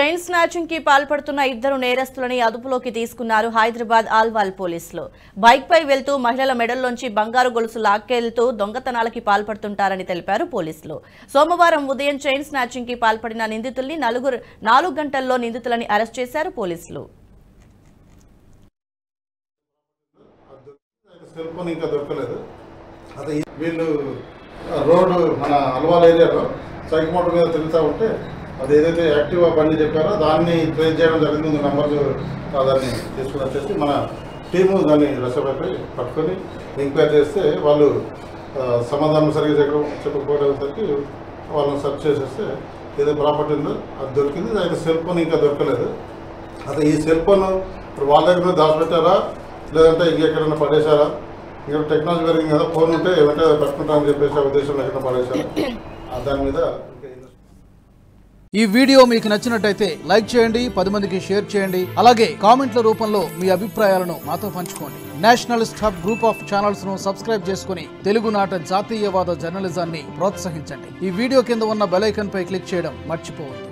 Chain snatching కి పాల్పడుతున్న ఇద్దరు నేరస్తులని అదుపులోకి తీసుకున్నారు హైదరాబాద్ ఆల్వాల్ పోలీసులు. బైక్ పై వెళ్తూ మహిళల మెడల్లోంచి బంగారు గొలుసు లాక్కెళ్తూ దొంగతనాలకి పాల్పడుతుంటారని తెలిపారు పోలీసులు. సోమవారం ఉదయం చైన్ స్నాచింగ్ కి పాల్పడిన నిందితుల్ని 4 గంటల్లో నిందితులని అరెస్ట్ చేశారు పోలీసులు. రోడ్డు మన అల్వాల్ ఏరియాలో సైకిల్ మోటార్ మీద తిరుగుతూ ఉంటే అది ఏదైతే యాక్టివ్ బండి చెప్పారో దాన్ని ట్రేస్ చేయడం జరిగింది. నెంబర్లు దాన్ని తీసుకుని వచ్చేసి మన టీము దాన్ని రసపై పట్టుకొని ఎంక్వైరీ చేస్తే వాళ్ళు సమాధానం సరిగ్గా చెప్పకపోయేసరికి వాళ్ళని సెర్చ్ చేసేస్తే ఏదో ప్రాపర్టీ ఉందో అది దొరికింది. దానికి సెల్ ఫోన్ ఇంకా దొరకలేదు. అదే ఈ సెల్ ఫోన్ వాళ్ళ దగ్గర దాచిపెట్టారా లేదంటే ఇంకెక్కడైనా పడేశారా? ఇక్కడ టెక్నాలజీ పెరిగింది కదా, ఫోన్ ఉంటే ఏమంటే పట్టుకుంటామని చెప్పేసి ఆ ఉద్దేశంలో ఎక్కడ పడేశారు. దాని మీద ఈ వీడియో మీకు నచ్చినట్టయితే లైక్ చేయండి, 10 మందికి షేర్ చేయండి. అలాగే కామెంట్ల రూపంలో మీ అభిప్రాయాలను మాతో పంచుకోండి. Nationalist hub group of channels ను సబ్స్క్రైబ్ చేసుకుని తెలుగునాట జాతీయవాద జర్నలిజాన్ని ప్రోత్సహించండి. ఈ వీడియో కింద ఉన్న బెల్ ఐకాన్ పై క్లిక్ చేయడం మర్చిపోవద్దు.